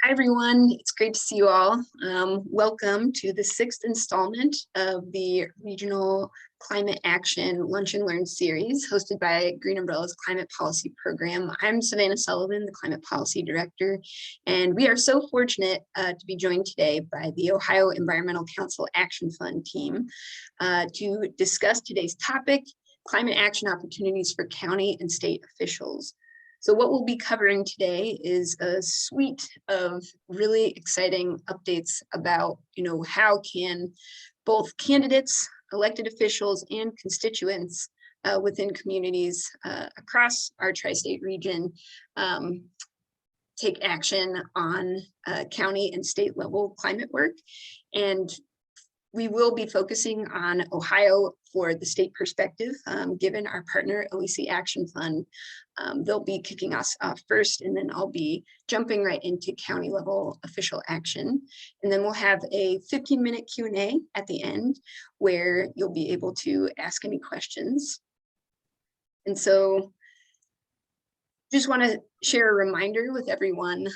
Hi, everyone. It's great to see you all. Welcome to the 6th installment of the Regional Climate Action Lunch and Learn series hosted by Green Umbrella's Climate Policy Program. I'm Savannah Sullivan, the Climate Policy Director, and we are so fortunate to be joined today by the Ohio Environmental Council Action Fund team to discuss today's topic, climate action opportunities for county and state officials. So what we'll be covering today is a suite of really exciting updates about, how can both candidates, elected officials, and constituents within communities across our tri-state region take action on county and state level climate work. And we will be focusing on Ohio for the state perspective, given our partner OEC Action Fund. They'll be kicking us off first, and then I'll be jumping right into county level official action. And then we'll have a 15-minute Q&A at the end where you'll be able to ask any questions. And so just want to share a reminder with everyone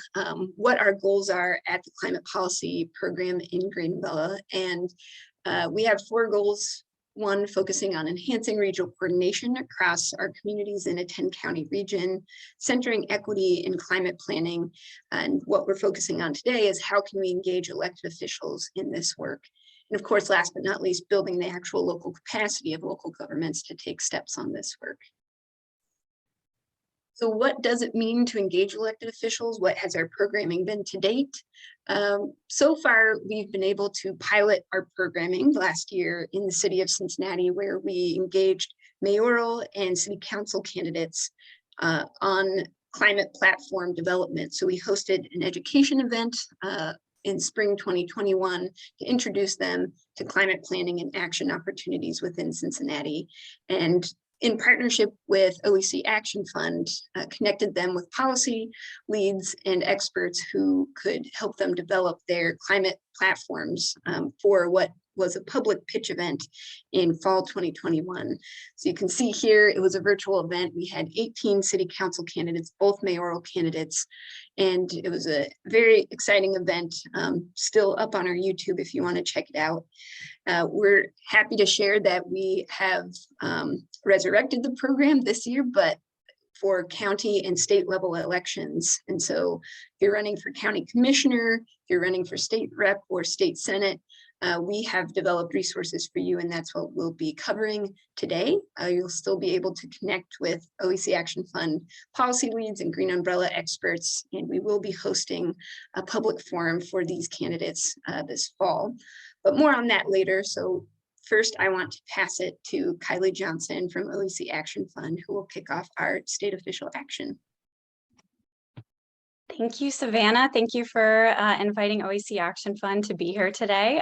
what our goals are at the Climate Policy Program in Green Umbella. And we have 4 goals. 1, focusing on enhancing regional coordination across our communities in a 10-county region, centering equity in climate planning. And what we're focusing on today is how can we engage elected officials in this work? And of course, last but not least, building the actual local capacity of local governments to take steps on this work. So what does it mean to engage elected officials? What has our programming been to date? So far, we've been able to pilot our programming last year in the city of Cincinnati, where we engaged mayoral and city council candidates on climate platform development. So we hosted an education event in spring 2021 to introduce them to climate planning and action opportunities within Cincinnati. And in partnership with OEC Action Fund, connected them with policy leads and experts who could help them develop their climate platforms for what was a public pitch event in fall 2021. So you can see here, it was a virtual event. We had 18 city council candidates, both mayoral candidates, and it was a very exciting event, still up on our YouTube if you want to check it out. We're happy to share that we have resurrected the program this year, but for county and state level elections. And so if you're running for county commissioner, if you're running for state rep or state senate, we have developed resources for you, and that's what we'll be covering today. You'll still be able to connect with OEC Action Fund policy leads and Green Umbrella experts, and we will be hosting a public forum for these candidates this fall. But more on that later. So first, I want to pass it to Kylie Johnson from OEC Action Fund, who will kick off our state official action. Thank you, Savannah. Thank you for inviting OEC Action Fund to be here today.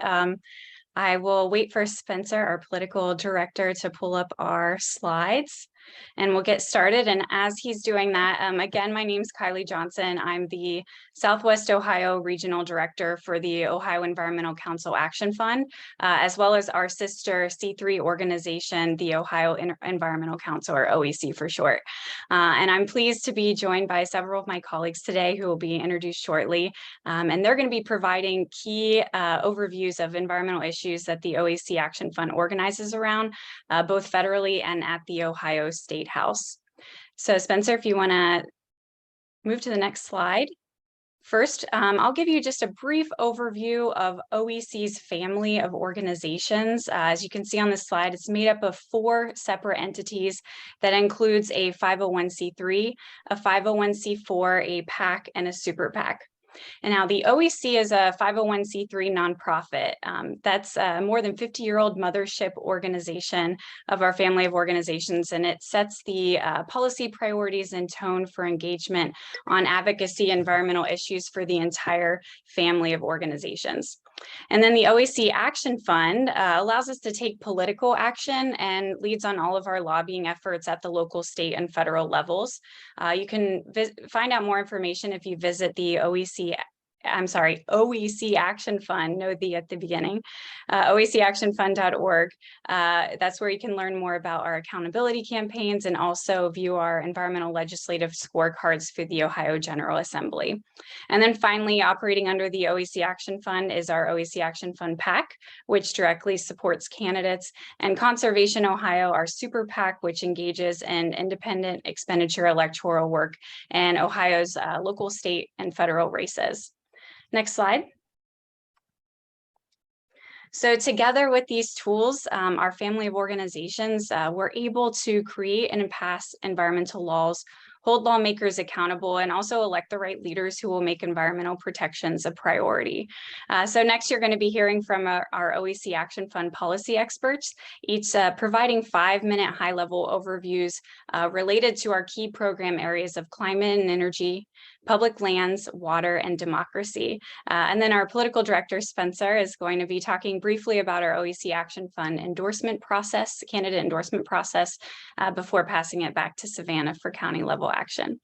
I will wait for Spencer, our political director, to pull up our slides, and we'll get started. And as he's doing that, again, my name's Kylie Johnson. I'm the Southwest Ohio Regional Director for the Ohio Environmental Council Action Fund, as well as our sister C3 organization, the Ohio Environmental Council, or OEC for short. And I'm pleased to be joined by several of my colleagues today who will be introduced shortly. And they're going to be providing key overviews of environmental issues that the OEC Action Fund organizes around, both federally and at the Ohio State House. So Spencer, if you want to move to the next slide. First, I'll give you just a brief overview of OEC's family of organizations. As you can see on this slide, it's made up of 4 separate entities that includes a 501c3, a 501c4, a PAC, and a super PAC. And now the OEC is a 501c3 nonprofit. That's a more than 50-year-old mothership organization of our family of organizations, and it sets the policy priorities and tone for engagement on advocacy environmental issues for the entire family of organizations. And then the OEC Action Fund allows us to take political action and leads on all of our lobbying efforts at the local, state, and federal levels. You can find out more information if you visit the OEC OEC Action Fund, no the at the beginning, oecactionfund.org. That's where you can learn more about our accountability campaigns and also view our environmental legislative scorecards for the Ohio General Assembly. And then finally, operating under the OEC Action Fund is our OEC Action Fund PAC, which directly supports candidates, and Conservation Ohio, our super PAC, which engages in independent expenditure electoral work and Ohio's local, state, and federal races. Next slide. So together with these tools, our family of organizations were able to create and pass environmental laws, hold lawmakers accountable, and also elect the right leaders who will make environmental protections a priority. So next, you're going to be hearing from our OEC Action Fund policy experts, each providing 5-minute high-level overviews related to our key program areas of climate and energy, public lands, water, and democracy. And then our political director, Spencer, is going to be talking briefly about our OEC Action Fund endorsement process, candidate endorsement process, before passing it back to Savannah for county level action.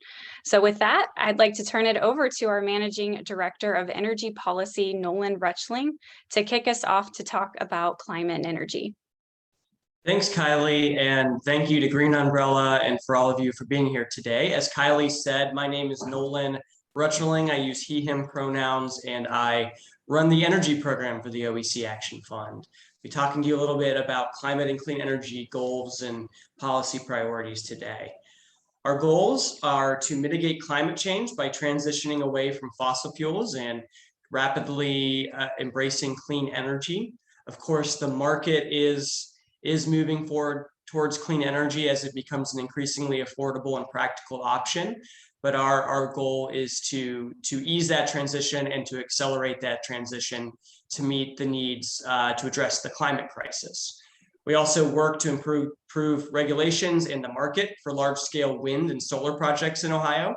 So with that, I'd like to turn it over to our Managing Director of Energy Policy, Nolan Rutschilling, to kick us off to talk about climate and energy. Thanks, Kylie, and thank you to Green Umbrella and for all of you for being here today. As Kylie said, my name is Nolan Rutschilling. I use he, him pronouns, and I run the energy program for the OEC Action Fund. I'll be talking to you a little bit about climate and clean energy goals and policy priorities today. Our goals are to mitigate climate change by transitioning away from fossil fuels and rapidly embracing clean energy. Of course, the market is moving forward towards clean energy as it becomes an increasingly affordable and practical option. But our goal is to ease that transition and to accelerate that transition to meet the needs to address the climate crisis. We also work to improve regulations in the market for large-scale wind and solar projects in Ohio.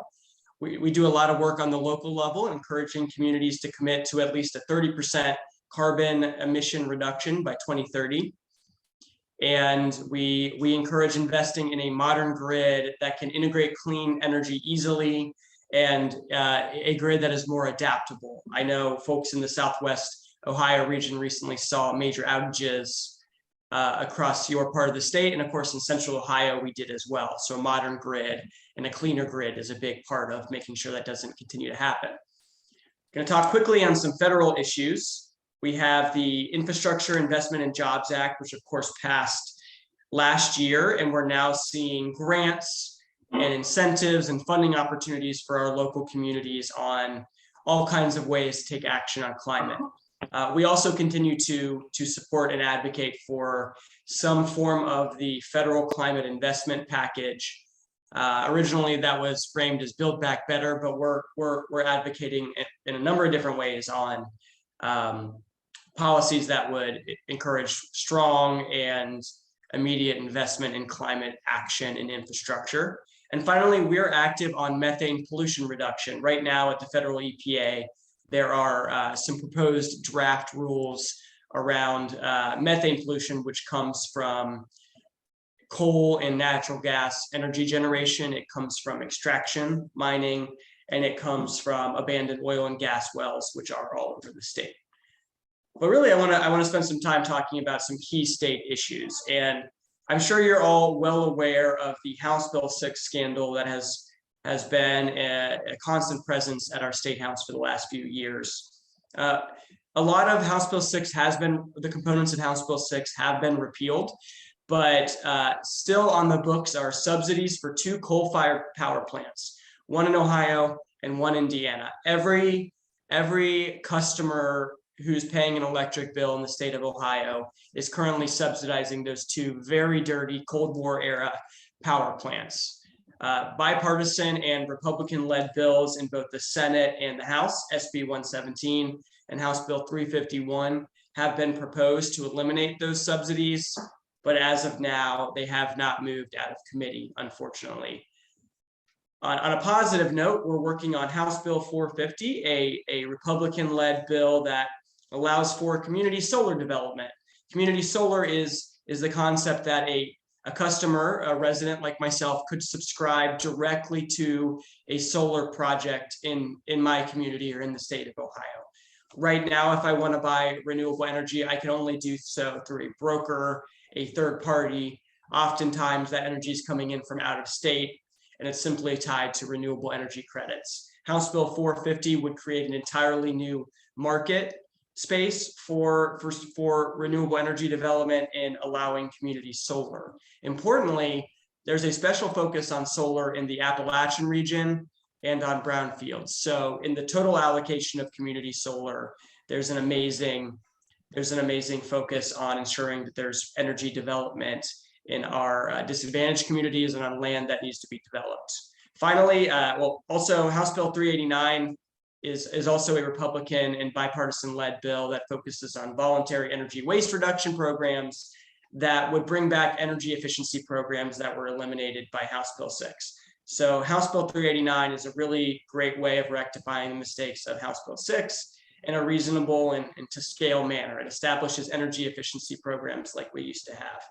We do a lot of work on the local level, encouraging communities to commit to at least a 30% carbon emission reduction by 2030. And we encourage investing in a modern grid that can integrate clean energy easily and a grid that is more adaptable. I know folks in the Southwest Ohio region recently saw major outages across your part of the state. And of course, in Central Ohio, we did as well. So a modern grid and a cleaner grid is a big part of making sure that doesn't continue to happen. I'm going to talk quickly on some federal issues. We have the Infrastructure Investment and Jobs Act, which of course passed last year, and we're now seeing grants and incentives and funding opportunities for our local communities on all kinds of ways to take action on climate. We also continue to support and advocate for some form of the federal climate investment package. Originally, that was framed as Build Back Better, but we're advocating in a number of different ways on policies that would encourage strong and immediate investment in climate action and infrastructure. And finally, we're active on methane pollution reduction. Right now at the federal EPA, there are some proposed draft rules around methane pollution, which comes from coal and natural gas energy generation. It comes from extraction, mining, and it comes from abandoned oil and gas wells, which are all over the state. But really, I want to spend some time talking about some key state issues. And I'm sure you're all well aware of the House Bill 6 scandal that has been a constant presence at our state house for the last few years. A lot of House Bill 6 the components of House Bill 6 have been repealed, but still on the books are subsidies for 2 coal-fired power plants, one in Ohio and one in Indiana. Every customer who's paying an electric bill in the state of Ohio is currently subsidizing those 2 very dirty Cold War era power plants. Bipartisan and Republican-led bills in both the Senate and the House, SB 117 and House Bill 351, have been proposed to eliminate those subsidies, but as of now, they have not moved out of committee, unfortunately. On a positive note, we're working on House Bill 450, a Republican-led bill that allows for community solar development. Community solar is the concept that a a customer, a resident like myself, could subscribe directly to a solar project in my community or in the state of Ohio. Right now, if I want to buy renewable energy, I can only do so through a broker, a third party. Oftentimes that energy is coming in from out of state, and it's simply tied to renewable energy credits. House Bill 450 would create an entirely new market space for renewable energy development and allowing community solar. Importantly, there's a special focus on solar in the Appalachian region and on brownfields. So in the total allocation of community solar, there's an amazing focus on ensuring that there's energy development in our disadvantaged communities and on land that needs to be developed. Finally, also House Bill 389 is also a Republican and bipartisan-led bill that focuses on voluntary energy waste reduction programs that would bring back energy efficiency programs that were eliminated by House Bill 6. So House Bill 389 is a really great way of rectifying the mistakes of House Bill 6 in a reasonable and to scale manner. It establishes energy efficiency programs like we used to have.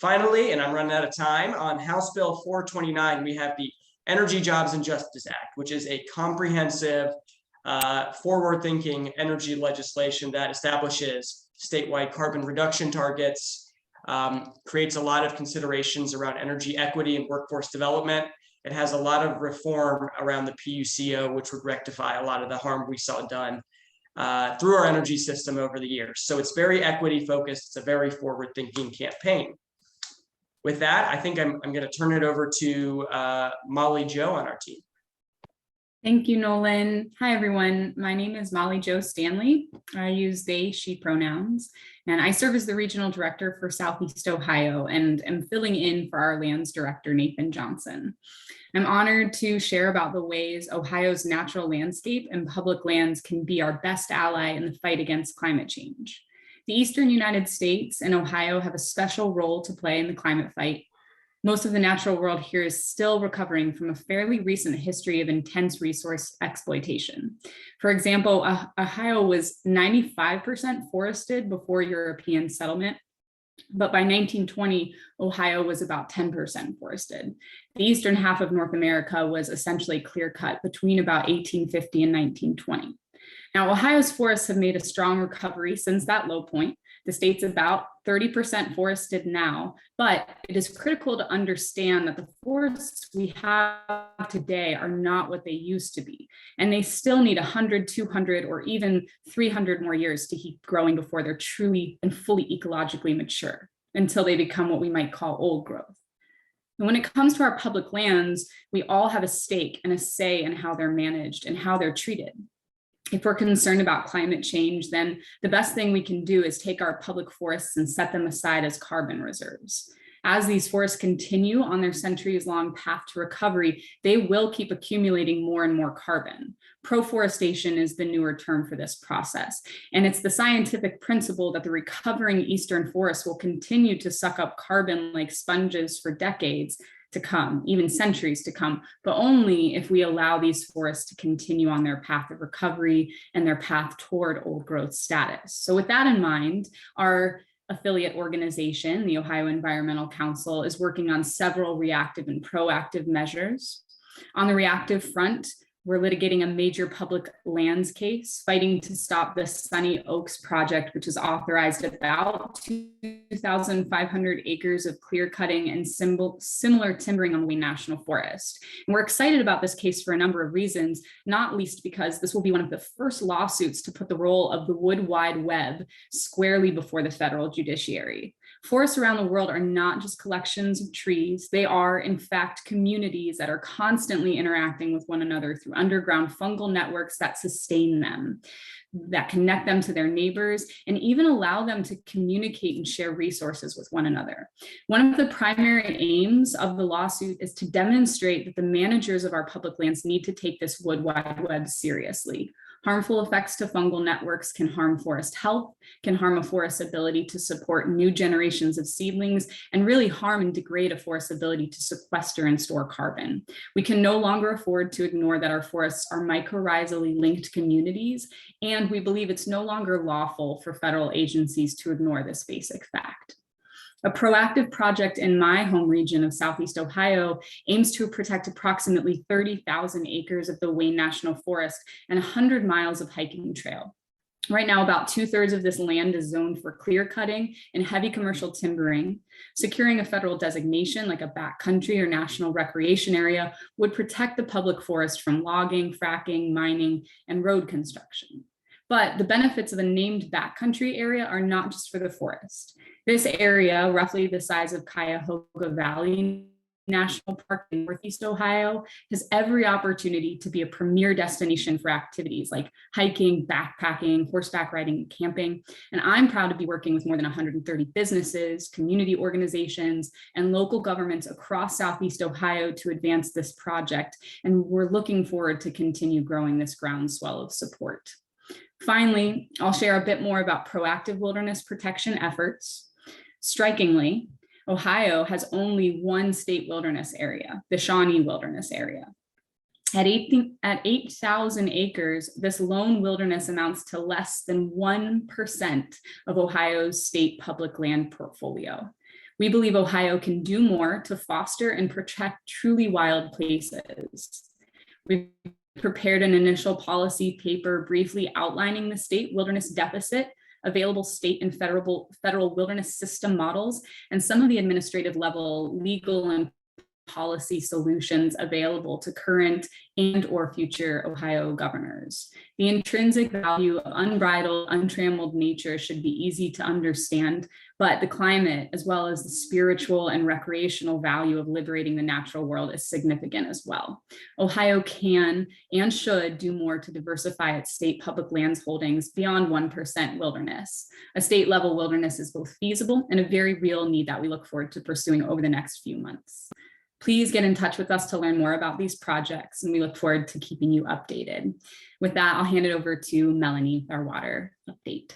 Finally, and I'm running out of time, on House Bill 429, we have the Energy Jobs and Justice Act, which is a comprehensive, forward-thinking energy legislation that establishes statewide carbon reduction targets, creates a lot of considerations around energy equity and workforce development. It has a lot of reform around the PUCO, which would rectify a lot of the harm we saw done through our energy system over the years. So it's very equity focused. It's a very forward-thinking campaign. With that, I think I'm going to turn it over to Molly Jo on our team. Thank you, Nolan. Hi, everyone. My name is Molly Jo Stanley. I use they, she pronouns, and I serve as the regional director for Southeast Ohio and am filling in for our lands director, Nathan Johnson. I'm honored to share about the ways Ohio's natural landscape and public lands can be our best ally in the fight against climate change. The Eastern United States and Ohio have a special role to play in the climate fight. Most of the natural world here is still recovering from a fairly recent history of intense resource exploitation. For example, Ohio was 95% forested before European settlement, but by 1920, Ohio was about 10% forested. The eastern half of North America was essentially clear-cut between about 1850 and 1920. Now, Ohio's forests have made a strong recovery since that low point. The state's about 30% forested now, but it is critical to understand that the forests we have today are not what they used to be, and they still need 100, 200, or even 300 more years to keep growing before they're truly and fully ecologically mature, until they become what we might call old growth. And when it comes to our public lands, we all have a stake and a say in how they're managed and how they're treated. If we're concerned about climate change, then the best thing we can do is take our public forests and set them aside as carbon reserves. As these forests continue on their centuries-long path to recovery, they will keep accumulating more and more carbon. Proforestation is the newer term for this process, and it's the scientific principle that the recovering eastern forests will continue to suck up carbon like sponges for decades to come, even centuries to come, but only if we allow these forests to continue on their path of recovery and their path toward old growth status. So with that in mind, our affiliate organization, the Ohio Environmental Council, is working on several reactive and proactive measures. On the reactive front, we're litigating a major public lands case, fighting to stop the Sunny Oaks project, which has authorized about 2,500 acres of clear cutting and similar timbering on the Wayne National Forest. And we're excited about this case for a number of reasons, not least because this will be one of the first lawsuits to put the role of the Wood Wide Web squarely before the federal judiciary. Forests around the world are not just collections of trees. They are, in fact, communities that are constantly interacting with one another through underground fungal networks that sustain them, that connect them to their neighbors, and even allow them to communicate and share resources with one another. One of the primary aims of the lawsuit is to demonstrate that the managers of our public lands need to take this Wood Wide Web seriously. Harmful effects to fungal networks can harm forest health, can harm a forest's ability to support new generations of seedlings, and really harm and degrade a forest's ability to sequester and store carbon. We can no longer afford to ignore that our forests are mycorrhizally linked communities, and we believe it's no longer lawful for federal agencies to ignore this basic fact. A proactive project in my home region of Southeast Ohio aims to protect approximately 30,000 acres of the Wayne National Forest and 100 miles of hiking trail. Right now, about 2/3 of this land is zoned for clear cutting and heavy commercial timbering. Securing a federal designation like a backcountry or national recreation area would protect the public forest from logging, fracking, mining, and road construction. But the benefits of a named backcountry area are not just for the forest. This area, roughly the size of Cuyahoga Valley National Park in Northeast Ohio, has every opportunity to be a premier destination for activities like hiking, backpacking, horseback riding, and camping. And I'm proud to be working with more than 130 businesses, community organizations, and local governments across Southeast Ohio to advance this project. And we're looking forward to continue growing this groundswell of support. Finally, I'll share a bit more about proactive wilderness protection efforts. Strikingly, Ohio has only one state wilderness area, the Shawnee Wilderness Area. At 8,000 acres, this lone wilderness amounts to less than 1% of Ohio's state public land portfolio. We believe Ohio can do more to foster and protect truly wild places. We've prepared an initial policy paper briefly outlining the state wilderness deficit, available state and federal wilderness system models, and some of the administrative level legal and policy solutions available to current and or future Ohio governors. The intrinsic value of unbridled, untrammeled nature should be easy to understand, but the climate, as well as the spiritual and recreational value of liberating the natural world, is significant as well. Ohio can and should do more to diversify its state public lands holdings beyond 1% wilderness. A state level wilderness is both feasible and a very real need that we look forward to pursuing over the next few months. Please get in touch with us to learn more about these projects, and we look forward to keeping you updated. With that, I'll hand it over to Melanie with our water update.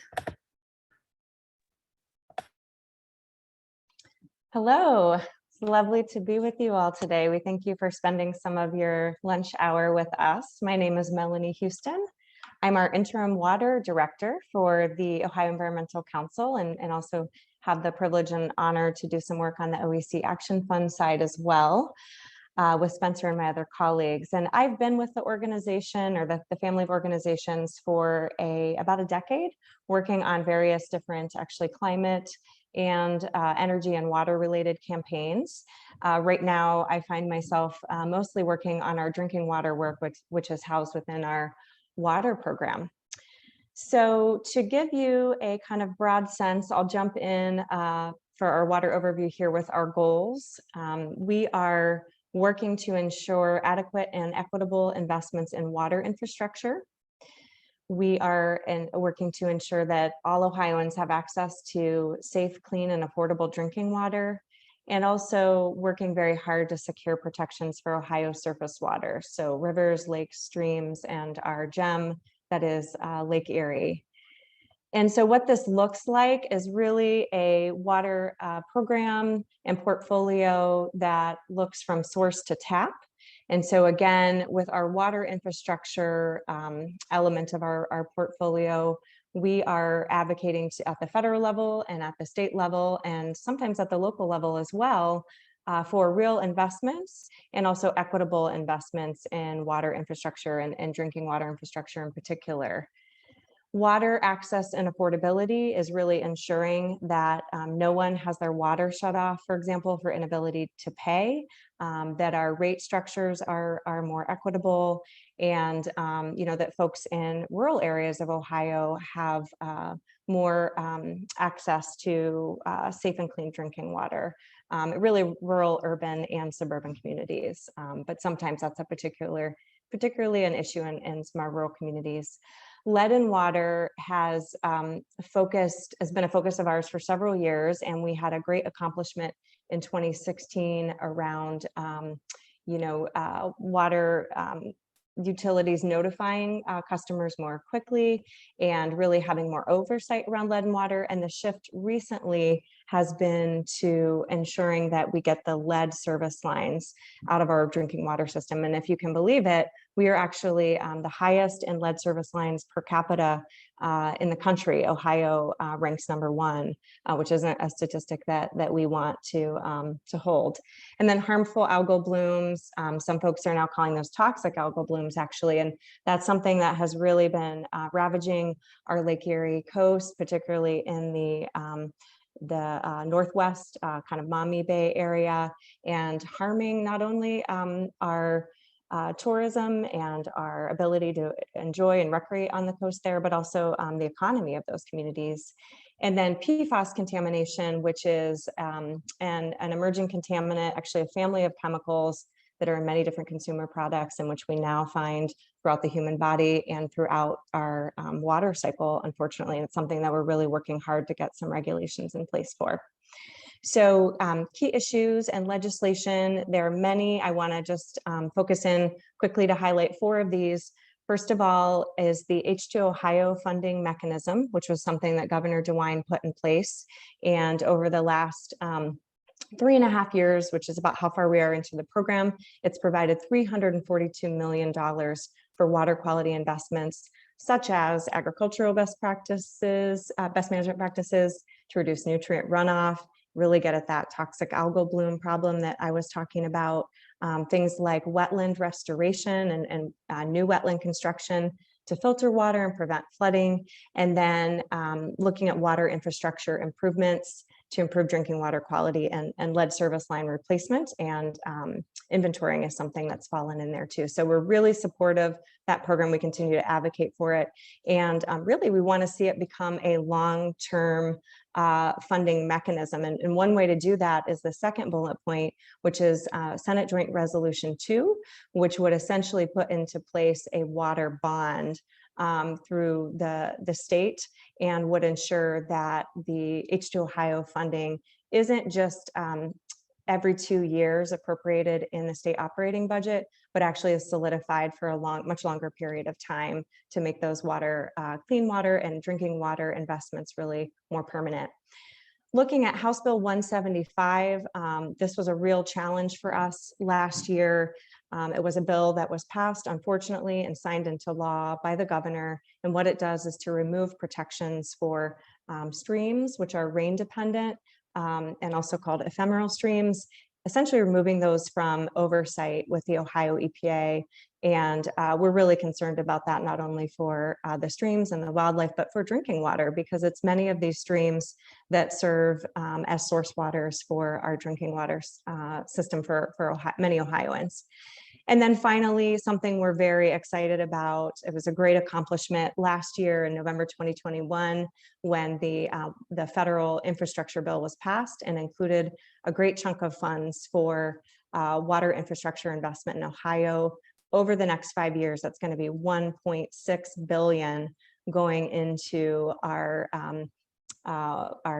Hello, it's lovely to be with you all today. We thank you for spending some of your lunch hour with us. My name is Melanie Houston. I'm our interim water director for the Ohio Environmental Council, and also have the privilege and honor to do some work on the OEC Action Fund side as well, with Spencer and my other colleagues. And I've been with the organization, or the family of organizations, for about a decade, working on various different actually climate and energy and water related campaigns. Right now, I find myself mostly working on our drinking water work, which is housed within our water program. So to give you a kind of broad sense, I'll jump in for our water overview here with our goals. We are working to ensure adequate and equitable investments in water infrastructure. We are working to ensure that all Ohioans have access to safe, clean, and affordable drinking water, and also working very hard to secure protections for Ohio surface water, so rivers, lakes, streams, and our gem, that is Lake Erie. And so what this looks like is really a water program and portfolio that looks from source to tap. And so again, with our water infrastructure element of our portfolio, we are advocating at the federal level and at the state level, and sometimes at the local level as well, for real investments and also equitable investments in water infrastructure and drinking water infrastructure in particular. Water access and affordability is really ensuring that no one has their water shut off, for example, for inability to pay, that our rate structures are more equitable, and that folks in rural areas of Ohio have more access to safe and clean drinking water. Really rural, urban, and suburban communities, but sometimes that's particularly an issue in some of our rural communities. Lead in water has been a focus of ours for several years, and we had a great accomplishment in 2016 around water utilities notifying customers more quickly and really having more oversight around lead and water. And the shift recently has been to ensuring that we get the lead service lines out of our drinking water system. And if you can believe it, we are actually the highest in lead service lines per capita in the country. Ohio ranks #1, which isn't a statistic that we want to hold. And then harmful algal blooms. Some folks are now calling those toxic algal blooms, actually, and that's something that has really been ravaging our Lake Erie coast, particularly in the northwest kind of Maumee Bay area, and harming not only our tourism and our ability to enjoy and recreate on the coast there, but also the economy of those communities. And then PFAS contamination, which is an emerging contaminant, actually a family of chemicals that are in many different consumer products, and which we now find throughout the human body and throughout our water cycle, unfortunately. And it's something that we're really working hard to get some regulations in place for. So key issues and legislation, there are many. I want to just focus in quickly to highlight 4 of these. First of all is the H2 Ohio funding mechanism, which was something that Governor DeWine put in place. And over the last 3.5 years, which is about how far we are into the program, it's provided $342 million for water quality investments, such as agricultural best practices, best management practices to reduce nutrient runoff, really get at that toxic algal bloom problem that I was talking about, things like wetland restoration and new wetland construction to filter water and prevent flooding, and then looking at water infrastructure improvements to improve drinking water quality, and lead service line replacement and inventorying is something that's fallen in there too. So we're really supportive of that program. We continue to advocate for it. And really, we want to see it become a long-term funding mechanism. And one way to do that is the second bullet point, which is Senate Joint Resolution 2, which would essentially put into place a water bond through the state, and would ensure that the H2 Ohio funding isn't just every 2 years appropriated in the state operating budget, but actually is solidified for a much longer period of time to make those clean water and drinking water investments really more permanent. Looking at House Bill 175, this was a real challenge for us last year. It was a bill that was passed, unfortunately, and signed into law by the governor. And what it does is to remove protections for streams, which are rain dependent, and also called ephemeral streams, essentially removing those from oversight with the Ohio EPA. And we're really concerned about that, not only for the streams and the wildlife, but for drinking water, because it's many of these streams that serve as source waters for our drinking water system for many Ohioans. And then finally, something we're very excited about, it was a great accomplishment last year in November 2021, when the federal infrastructure bill was passed and included a great chunk of funds for water infrastructure investment in Ohio. Over the next 5 years, that's going to be $1.6 billion going into our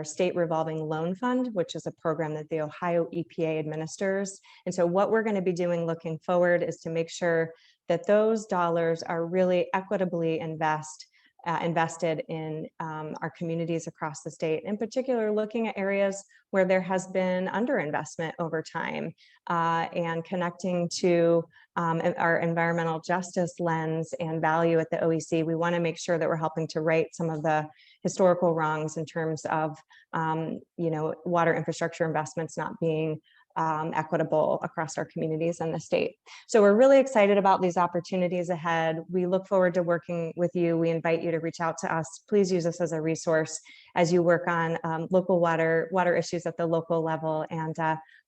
state revolving loan fund, which is a program that the Ohio EPA administers. And so what we're going to be doing looking forward is to make sure that those dollars are really equitably invested in our communities across the state, in particular looking at areas where there has been underinvestment over time, and connecting to our environmental justice lens and value at the OEC. We want to make sure that we're helping to right some of the historical wrongs in terms of water infrastructure investments not being equitable across our communities and the state. So we're really excited about these opportunities ahead. We look forward to working with you. We invite you to reach out to us. Please use us as a resource as you work on local water issues at the local level. And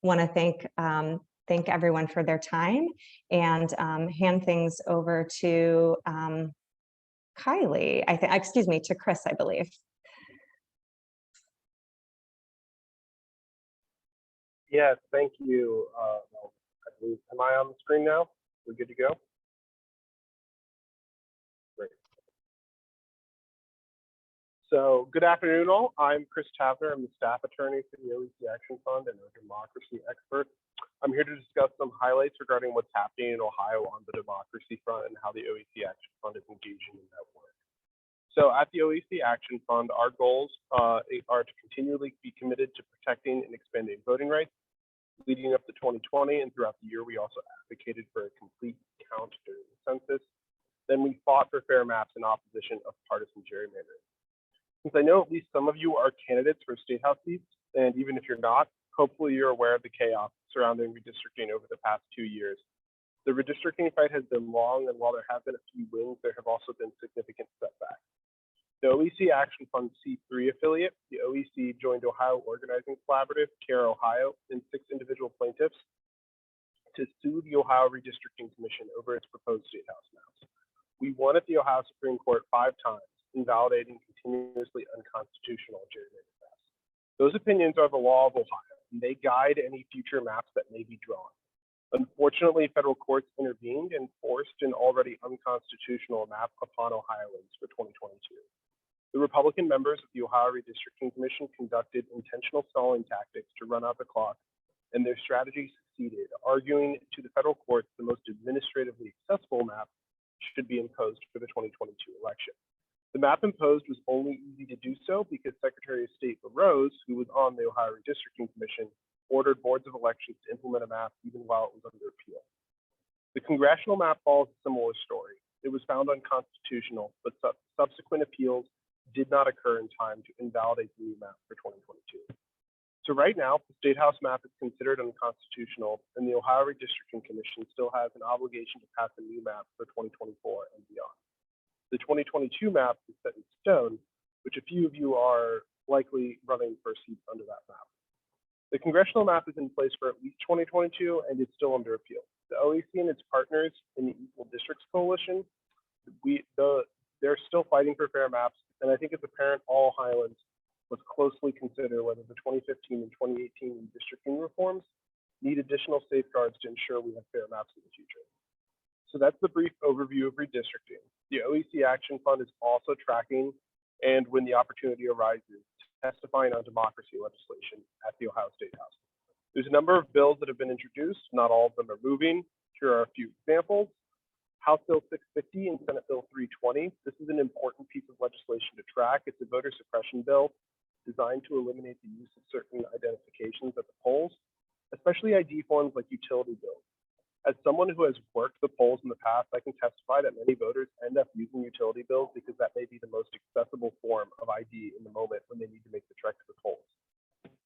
want to thank everyone for their time, and hand things over to Kylie, to Chris, I believe. Yes, thank you. I believe, am I on the screen now? We're good to go? Great. So good afternoon all. I'm Chris Tavenor. I'm the staff attorney for the OEC Action Fund and a democracy expert. I'm here to discuss some highlights regarding what's happening in Ohio on the democracy front and how the OEC Action Fund is engaging in that work. So at the OEC Action Fund, our goals are to continually be committed to protecting and expanding voting rights, Leading up to 2020 and throughout the year, we also advocated for a complete count during the census. Then we fought for fair maps in opposition of partisan gerrymandering. Since I know at least some of you are candidates for state house seats, and even if you're not, hopefully you're aware of the chaos surrounding redistricting over the past 2 years. The redistricting fight has been long, and while there have been a few wins, there have also been significant setbacks. The OEC Action Fund C3 affiliate, the OEC joined Ohio Organizing Collaborative, CARE Ohio, and 6 individual plaintiffs to sue the Ohio Redistricting Commission over its proposed state house maps. We won at the Ohio Supreme Court 5 times, invalidating continuously unconstitutional gerrymandered maps. Those opinions are the law of Ohio, and they guide any future maps that may be drawn. Unfortunately, federal courts intervened and forced an already unconstitutional map upon Ohioans for 2022. The Republican members of the Ohio Redistricting Commission conducted intentional stalling tactics to run out the clock, and their strategy succeeded, arguing to the federal courts the most administratively accessible map should be imposed for the 2022 election. The map imposed was only easy to do so because Secretary of State LaRose, who was on the Ohio Redistricting Commission, ordered boards of elections to implement a map even while it was under appeal. The congressional map follows a similar story. It was found unconstitutional, but subsequent appeals did not occur in time to invalidate the new map for 2022. So right now, the State House map is considered unconstitutional, and the Ohio Redistricting Commission still has an obligation to pass a new map for 2024 and beyond. The 2022 map is set in stone, which a few of you are likely running for seats under that map. The congressional map is in place for at least 2022, and it's still under appeal. The OEC and its partners in the Equal Districts Coalition, they're still fighting for fair maps, and I think it's apparent all Ohioans must closely consider whether the 2015 and 2018 redistricting reforms need additional safeguards to ensure we have fair maps in the future. So that's the brief overview of redistricting. The OEC Action Fund is also tracking, and when the opportunity arises, testifying on democracy legislation at the Ohio State House. There's a number of bills that have been introduced. Not all of them are moving. Here are a few examples. House Bill 650 and Senate Bill 320. This is an important piece of legislation to track. It's a voter suppression bill designed to eliminate the use of certain identifications at the polls, especially ID forms like utility bills. As someone who has worked the polls in the past, I can testify that many voters end up using utility bills because that may be the most accessible form of ID in the moment when they need to make the trek to the polls.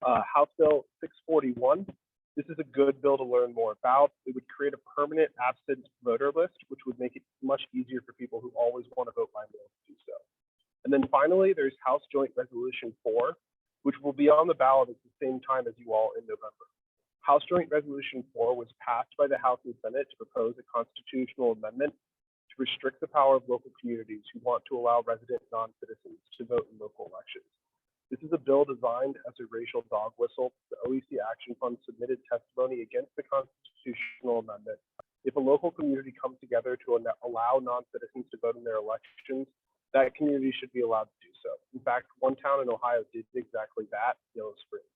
House Bill 641. This is a good bill to learn more about. It would create a permanent absent voter list, which would make it much easier for people who always want to vote by mail to do so. And then finally, there's House Joint Resolution 4, which will be on the ballot at the same time as you all in November. House Joint Resolution 4 was passed by the House and Senate to propose a constitutional amendment to restrict the power of local communities who want to allow resident non-citizens to vote in local elections. This is a bill designed as a racial dog whistle. The OEC Action Fund submitted testimony against the constitutional amendment. If a local community comes together to allow non-citizens to vote in their elections, that community should be allowed to do so. In fact, one town in Ohio did exactly that, Yellow Springs.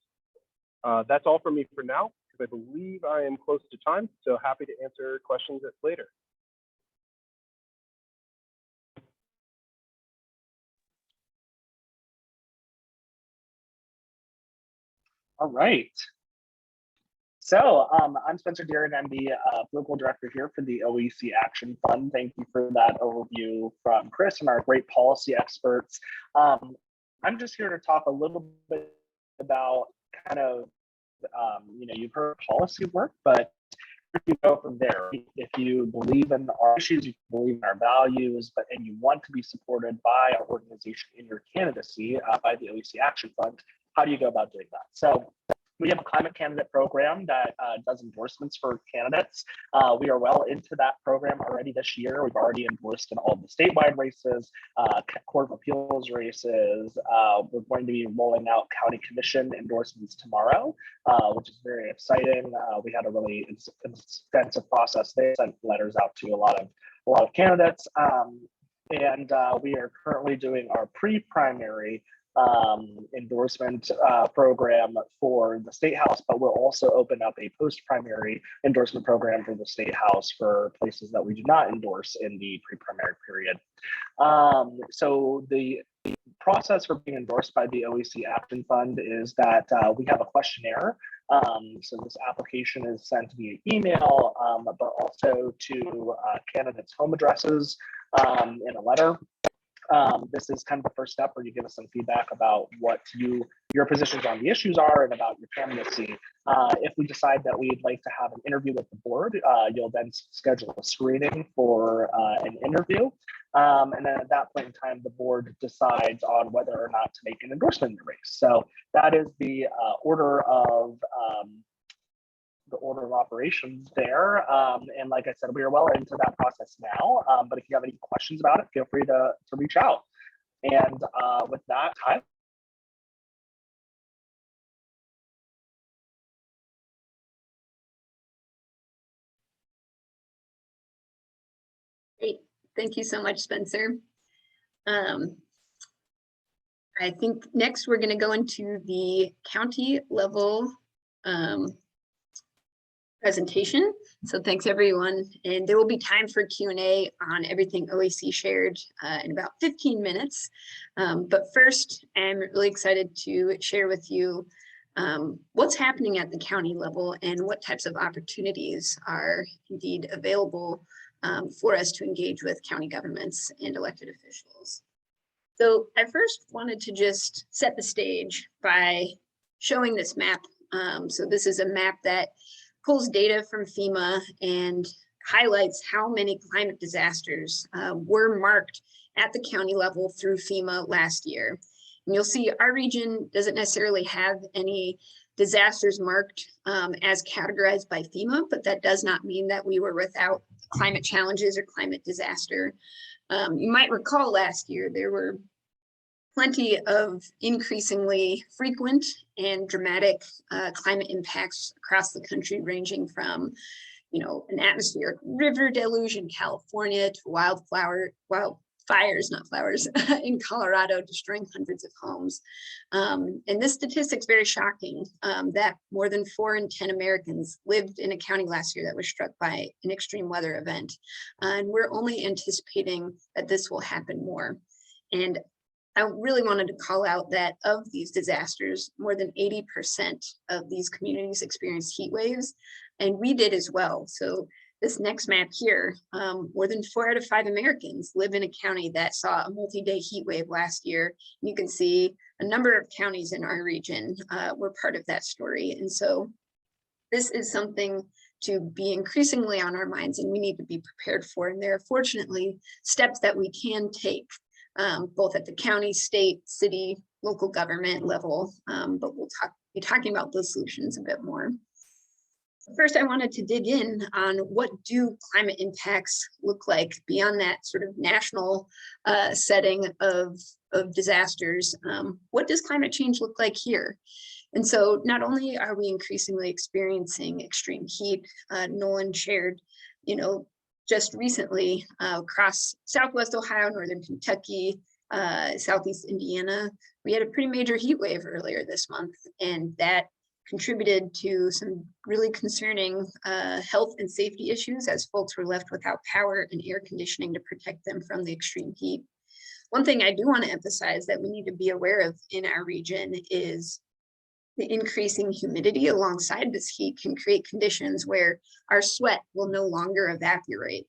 That's all from me for now, because I believe I am close to time, so happy to answer questions later. All right. So I'm Spencer Dirrig. I'm the political director here for the OEC Action Fund. Thank you for that overview from Chris and our great policy experts. I'm just here to talk a little bit about kind of, you've heard policy work, but you go from there. If you believe in our issues, you believe in our values, and you want to be supported by our organization in your candidacy by the OEC Action Fund, how do you go about doing that? So we have a climate candidate program that does endorsements for candidates. We are well into that program already this year. We've already endorsed in all the statewide races, Court of Appeals races. We're going to be rolling out county commission endorsements tomorrow, which is very exciting. We had a really extensive process. They sent letters out to a lot of candidates, and we are currently doing our pre-primary endorsement program for the State House, but we'll also open up a post-primary endorsement program for the State House for places that we do not endorse in the pre-primary period. So the process for being endorsed by the OEC Action Fund is that we have a questionnaire So this application is sent via email, but also to candidates' home addresses in a letter. This is kind of the first step where you give us some feedback about what your positions on the issues are and about your candidacy. If we decide that we'd like to have an interview with the board, you'll then schedule a screening for an interview. And then at that point in time, the board decides on whether or not to make an endorsement in the race. So that is the order of operations there. And like I said, we are well into that process now. But if you have any questions about it, feel free to reach out. And with that, Ty. Great. Thank you so much, Spencer. I think next we're going to go into the county level presentation. So thanks everyone. And there will be time for Q&A on everything OEC shared in about 15 minutes. But first, I'm really excited to share with you what's happening at the county level and what types of opportunities are indeed available for us to engage with county governments and elected officials. So I first wanted to just set the stage by showing this map. So this is a map that pulls data from FEMA and highlights how many climate disasters were marked at the county level through FEMA last year. And you'll see our region doesn't necessarily have any disasters marked as categorized by FEMA, but that does not mean that we were without climate challenges or climate disaster. You might recall last year there were plenty of increasingly frequent and dramatic climate impacts across the country, ranging from, an atmospheric river deluge in California to wildfires, not flowers, in Colorado, destroying hundreds of homes. And this statistic's very shocking, that more than 4 in 10 Americans lived in a county last year that was struck by an extreme weather event. And we're only anticipating that this will happen more. And I really wanted to call out that of these disasters, more than 80% of these communities experienced heat waves, and we did as well. So this next map here, more than 4 out of 5 Americans live in a county that saw a multi-day heat wave last year. And you can see a number of counties in our region were part of that story. And so this is something to be increasingly on our minds, and we need to be prepared for. And there are fortunately steps that we can take both at the county, state, city, local government level, but we'll be talking about those solutions a bit more. First, I wanted to dig in on what do climate impacts look like beyond that sort of national setting of disasters. What does climate change look like here? And so not only are we increasingly experiencing extreme heat, Nolan shared, just recently across Southwest Ohio, Northern Kentucky, Southeast Indiana, we had a pretty major heat wave earlier this month, and that contributed to some really concerning health and safety issues as folks were left without power and air conditioning to protect them from the extreme heat. One thing I do want to emphasize that we need to be aware of in our region is the increasing humidity alongside this heat can create conditions where our sweat will no longer evaporate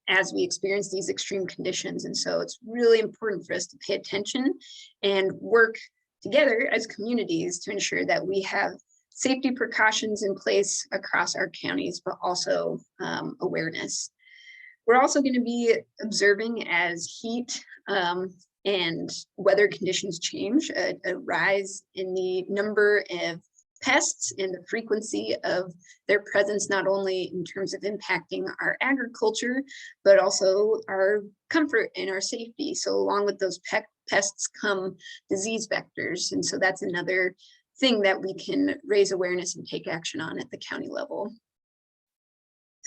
as we experience these extreme conditions. And so it's really important for us to pay attention and work together as communities to ensure that we have safety precautions in place across our counties, but also awareness. We're also going to be observing as heat and weather conditions change, a rise in the number of pests and the frequency of their presence, not only in terms of impacting our agriculture, but also our comfort and our safety. So along with those pests come disease vectors. And so that's another thing that we can raise awareness and take action on at the county level.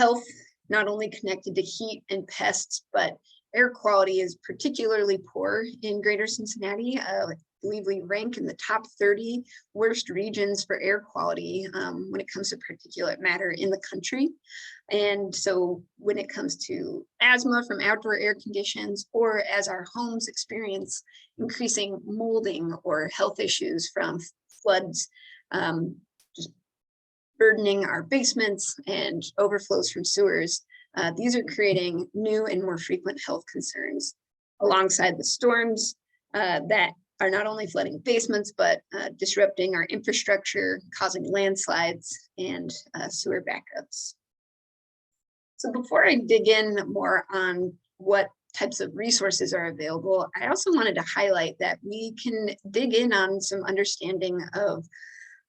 Health, not only connected to heat and pests, but air quality is particularly poor in Greater Cincinnati. I believe we rank in the top 30 worst regions for air quality when it comes to particulate matter in the country. And so when it comes to asthma from outdoor air conditions, or as our homes experience increasing molding or health issues from floods, just burdening our basements and overflows from sewers. These are creating new and more frequent health concerns alongside the storms that are not only flooding basements, but disrupting our infrastructure, causing landslides and sewer backups. So before I dig in more on what types of resources are available, I also wanted to highlight that we can dig in on some understanding of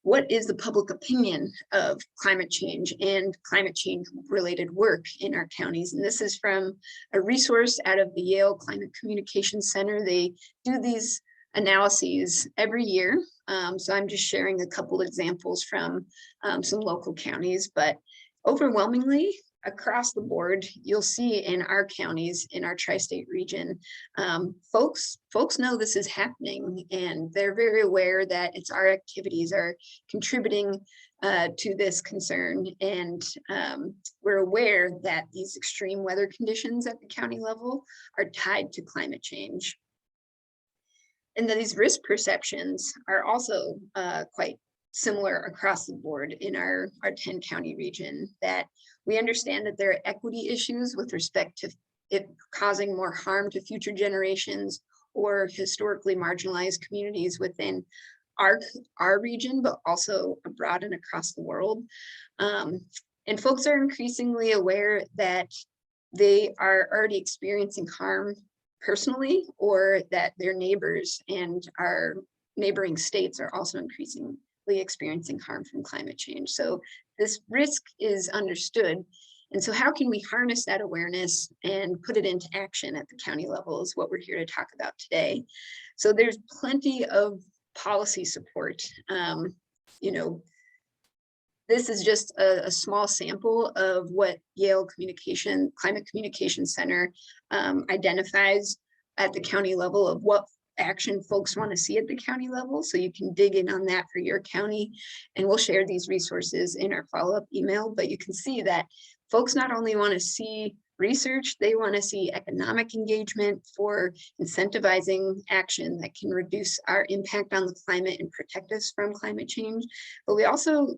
what is the public opinion of climate change and climate change related work in our counties. And this is from a resource out of the Yale Climate Communication Center. They do these analyses every year. So I'm just sharing a couple examples from some local counties, but overwhelmingly across the board, you'll see in our counties, in our tri-state region, folks know this is happening, and they're very aware that it's our activities are contributing to this concern. And we're aware that these extreme weather conditions at the county level are tied to climate change. And that these risk perceptions are also quite similar across the board in our 10 county region, that we understand that there are equity issues with respect to it causing more harm to future generations or historically marginalized communities within our region, but also abroad and across the world. And folks are increasingly aware that they are already experiencing harm personally, or that their neighbors and our neighboring states are also increasingly experiencing harm from climate change. So this risk is understood. And so how can we harness that awareness and put it into action at the county level is what we're here to talk about today. So there's plenty of policy support. This is just a small sample of what Yale Climate Communication Center identifies at the county level of what action folks want to see at the county level. So you can dig in on that for your county, and we'll share these resources in our follow-up email. But you can see that folks not only want to see research, they want to see economic engagement for incentivizing action that can reduce our impact on the climate and protect us from climate change. But we also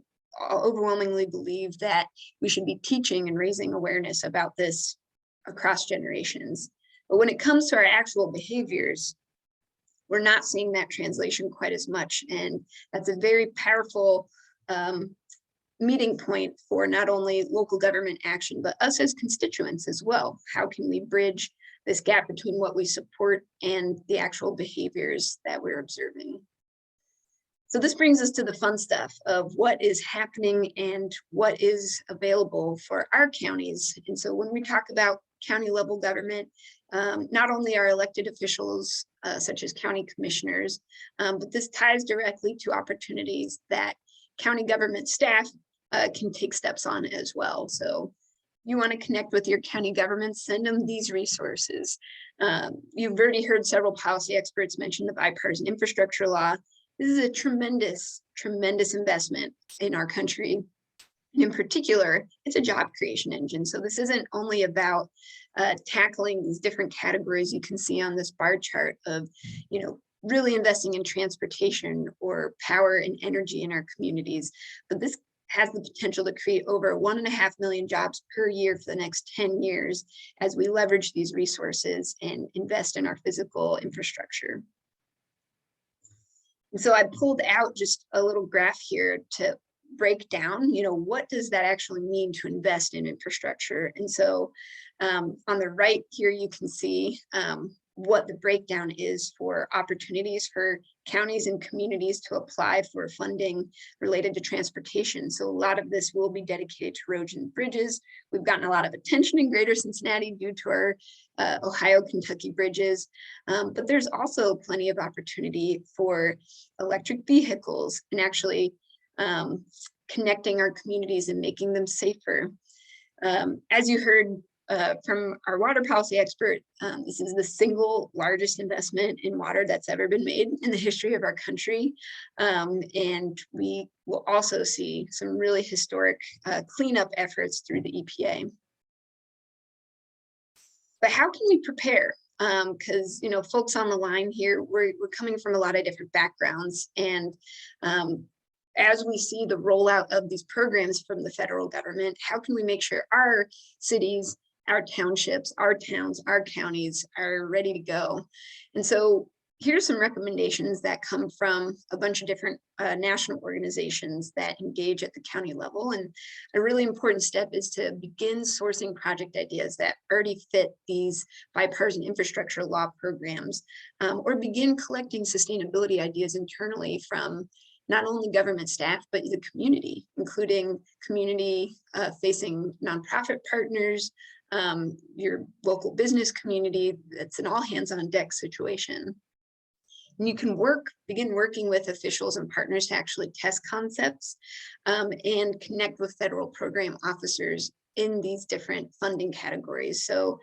overwhelmingly believe that we should be teaching and raising awareness about this across generations. But when it comes to our actual behaviors, we're not seeing that translation quite as much. And that's a very powerful meeting point for not only local government action, but us as constituents as well. How can we bridge this gap between what we support and the actual behaviors that we're observing? So this brings us to the fun stuff of what is happening and what is available for our counties. And so when we talk about county level government, not only our elected officials, such as county commissioners, but this ties directly to opportunities that county government staff can take steps on as well. So you want to connect with your county government, send them these resources. You've already heard several policy experts mention the bipartisan infrastructure law. This is a tremendous, tremendous investment in our country. And in particular, it's a job creation engine. So this isn't only about tackling these different categories you can see on this bar chart of, really investing in transportation or power and energy in our communities. But this has the potential to create over 1.5 million jobs per year for the next 10 years as we leverage these resources and invest in our physical infrastructure. And so I pulled out just a little graph here to break down, what does that actually mean to invest in infrastructure? And so on the right here, you can see what the breakdown is for opportunities for counties and communities to apply for funding related to transportation. So a lot of this will be dedicated to roads and bridges. We've gotten a lot of attention in Greater Cincinnati due to our Ohio-Kentucky bridges, but there's also plenty of opportunity for electric vehicles and actually connecting our communities and making them safer. As you heard from our water policy expert, this is the single largest investment in water that's ever been made in the history of our country. And we will also see some really historic cleanup efforts through the EPA. But how can we prepare? Because folks on the line here, we're coming from a lot of different backgrounds, and as we see the rollout of these programs from the federal government, how can we make sure our cities, our townships, our towns, our counties are ready to go? And so here's some recommendations that come from a bunch of different national organizations that engage at the county level. And a really important step is to begin sourcing project ideas that already fit these bipartisan infrastructure law programs, or begin collecting sustainability ideas internally from not only government staff, but the community, including community facing nonprofit partners, your local business community. It's an all hands on deck situation. And you can begin working with officials and partners to actually test concepts and connect with federal program officers in these different funding categories. So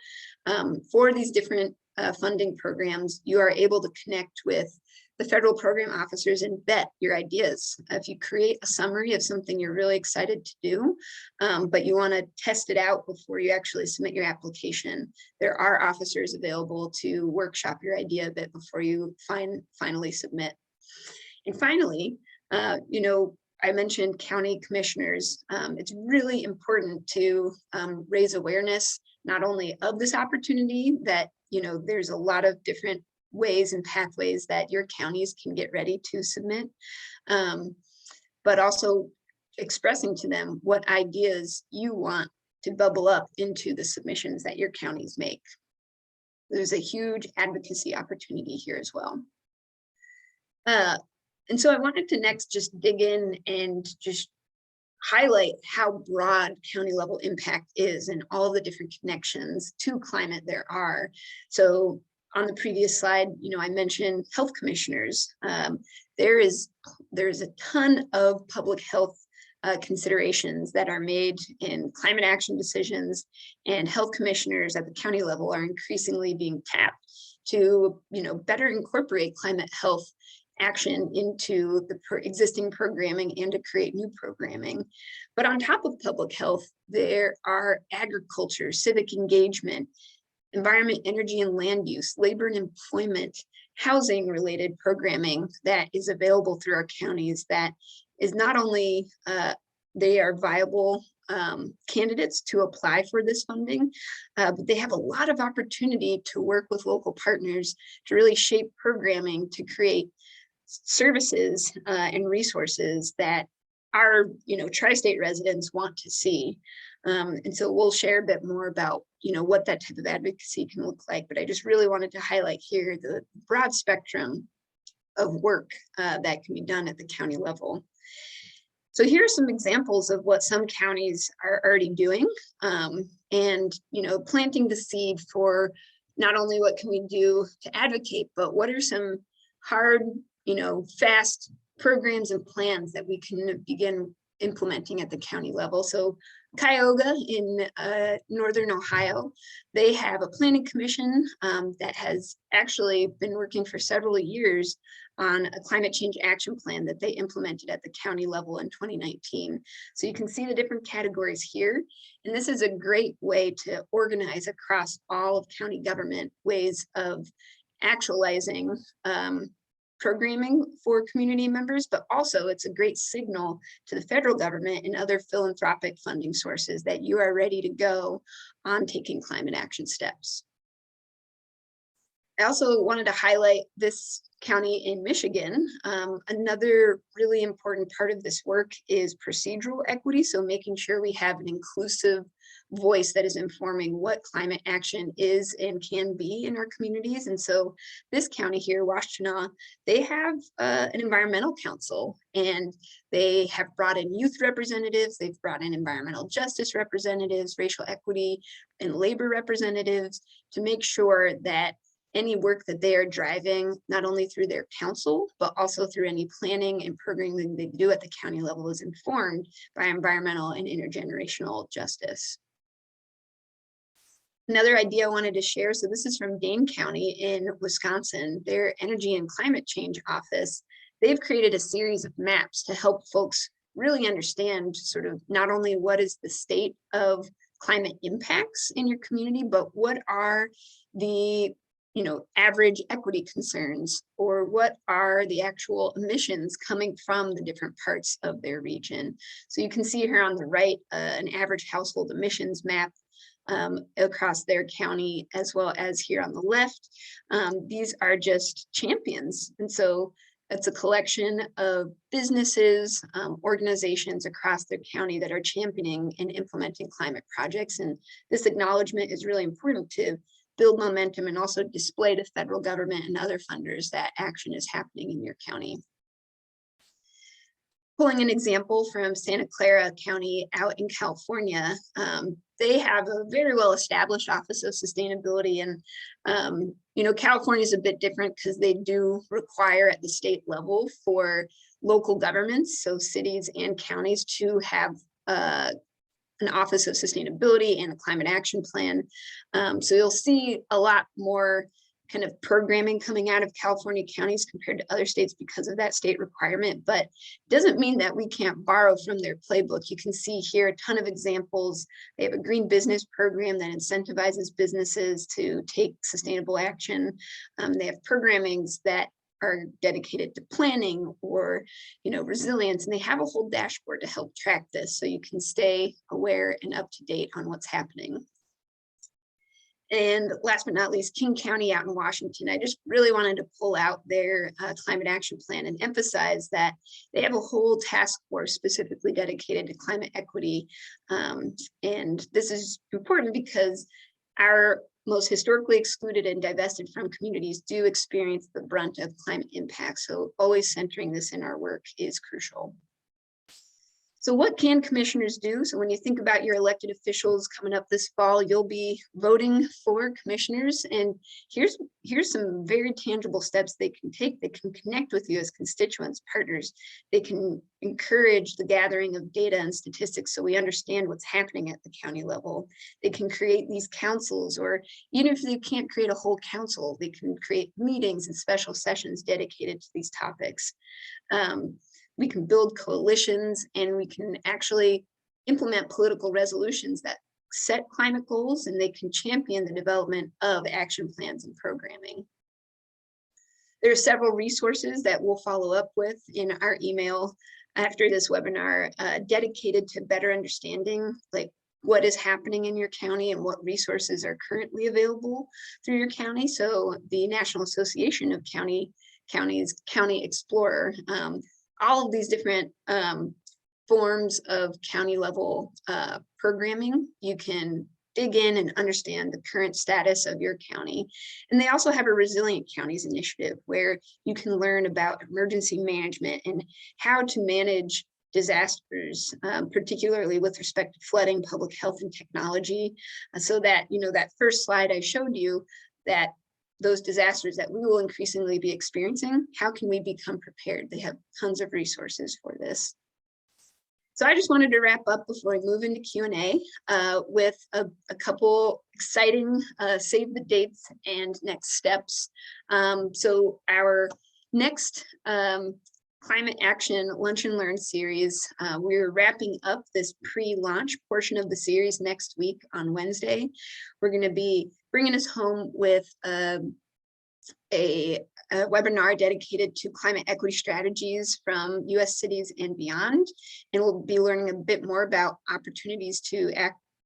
for these different funding programs, you are able to connect with the federal program officers and vet your ideas. If you create a summary of something you're really excited to do, but you want to test it out before you actually submit your application, there are officers available to workshop your idea a bit before you finally submit. And finally, you know, I mentioned county commissioners. It's really important to raise awareness, not only of this opportunity, that, you know, there's a lot of different ways and pathways that your counties can get ready to submit, but also expressing to them what ideas you want to bubble up into the submissions that your counties make. There's a huge advocacy opportunity here as well. And so I wanted to next just dig in and just highlight how broad county level impact is and all the different connections to climate there are. So on the previous slide, you know, I mentioned health commissioners. There's a ton of public health considerations that are made in climate action decisions, and health commissioners at the county level are increasingly being tapped to, you know, better incorporate climate health action into the existing programming and to create new programming. But on top of public health, there are agriculture, civic engagement, environment, energy and land use, labor and employment, housing related programming that is available through our counties that is not only they are viable candidates to apply for this funding, but they have a lot of opportunity to work with local partners to really shape programming to create services and resources that our, you know, tri-state residents want to see. And so we'll share a bit more about, you know, what that type of advocacy can look like. But I just really wanted to highlight here the broad spectrum of work that can be done at the county level. So here are some examples of what some counties are already doing, and, you know, planting the seed for not only what can we do to advocate, but what are some hard, you know, fast programs and plans that we can begin implementing at the county level. So Cuyahoga in Northern Ohio, they have a planning commission that has actually been working for several years on a climate change action plan that they implemented at the county level in 2019. So you can see the different categories here. And this is a great way to organize across all of county government ways of actualizing programming for community members, but also it's a great signal to the federal government and other philanthropic funding sources that you are ready to go on taking climate action steps. I also wanted to highlight this county in Michigan. Another really important part of this work is procedural equity. So making sure we have an inclusive voice that is informing what climate action is and can be in our communities. And so this county here, Washtenaw, they have an environmental council, and they have brought in youth representatives, they've brought in environmental justice representatives, racial equity and labor representatives to make sure that any work that they are driving, not only through their council, but also through any planning and programming they do at the county level, is informed by environmental and intergenerational justice. Another idea I wanted to share, so this is from Dane County in Wisconsin, their energy and climate change office. They've created a series of maps to help folks really understand sort of not only what is the state of climate impacts in your community, but what are the average equity concerns, or what are the actual emissions coming from the different parts of their region. So you can see here on the right, an average household emissions map across their county, as well as here on the left. These are just champions. And so it's a collection of businesses, organizations across their county that are championing and implementing climate projects. And this acknowledgement is really important to build momentum and also display to federal government and other funders that action is happening in your county. Pulling an example from Santa Clara County out in California, they have a very well-established Office of Sustainability, and California is a bit different because they do require at the state level for local governments, so cities and counties, to have an Office of Sustainability and a climate action plan. So you'll see a lot more kind of programming coming out of California counties compared to other states because of that state requirement, but it doesn't mean that we can't borrow from their playbook. You can see here a ton of examples. They have a green business program that incentivizes businesses to take sustainable action. They have programmings that are dedicated to planning or resilience, and they have a whole dashboard to help track this so you can stay aware and up to date on what's happening. And last but not least, King County out in Washington, I just really wanted to pull out their climate action plan and emphasize that they have a whole task force specifically dedicated to climate equity. And this is important because our most historically excluded and divested from communities do experience the brunt of climate impact. So always centering this in our work is crucial. So what can commissioners do? So when you think about your elected officials coming up this fall, you'll be voting for commissioners. And here's some very tangible steps they can take. They can connect with you as constituents, partners. They can encourage the gathering of data and statistics so we understand what's happening at the county level. They can create these councils, or even if they can't create a whole council, they can create meetings and special sessions dedicated to these topics. We can build coalitions, and we can actually implement political resolutions that set climate goals, and they can champion the development of action plans and programming. There are several resources that we'll follow up with in our email after this webinar, dedicated to better understanding what is happening in your county and what resources are currently available through your county. So the National Association of Counties, County Explorer, all of these different forms of county level programming, you can dig in and understand the current status of your county. And they also have a Resilient Counties initiative where you can learn about emergency management and how to manage disasters, particularly with respect to flooding, public health, and technology. So that, that first slide I showed you, that those disasters that we will increasingly be experiencing, how can we become prepared? They have tons of resources for this. So I just wanted to wrap up before we move into Q&A with a couple exciting save the dates and next steps. So our next Climate Action Lunch and Learn series, we're wrapping up this pre-launch portion of the series next week on Wednesday. We're going to be bringing us home with a webinar dedicated to climate equity strategies from US cities and beyond. And we'll be learning a bit more about opportunities to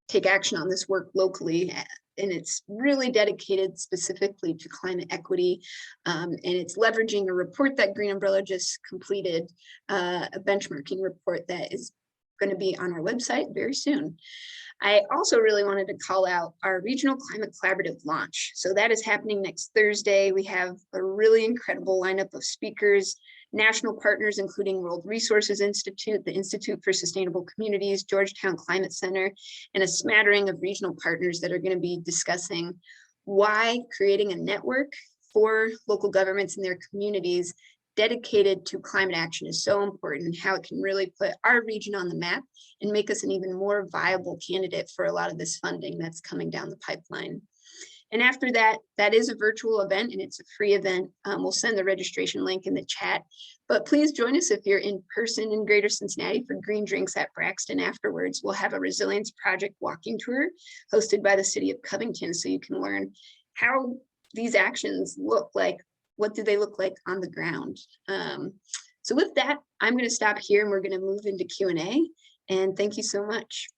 take action on this work locally. And it's really dedicated specifically to climate equity. And it's leveraging a report that Green Umbrella just completed, a benchmarking report that is going to be on our website very soon. I also really wanted to call out our Regional Climate Collaborative launch. So that is happening next Thursday. We have a really incredible lineup of speakers, national partners, including World Resources Institute, the Institute for Sustainable Communities, Georgetown Climate Center, and a smattering of regional partners that are going to be discussing why creating a network for local governments and their communities dedicated to climate action is so important, and how it can really put our region on the map and make us an even more viable candidate for a lot of this funding that's coming down the pipeline. And after that, that is a virtual event and it's a free event. We'll send the registration link in the chat, but please join us if you're in person in Greater Cincinnati for green drinks at Braxton afterwards. We'll have a Resilience Project walking tour hosted by the City of Covington, so you can learn how these actions look like? What do they look like on the ground? So with that, I'm going to stop here and we're going to move into Q&A. And thank you so much.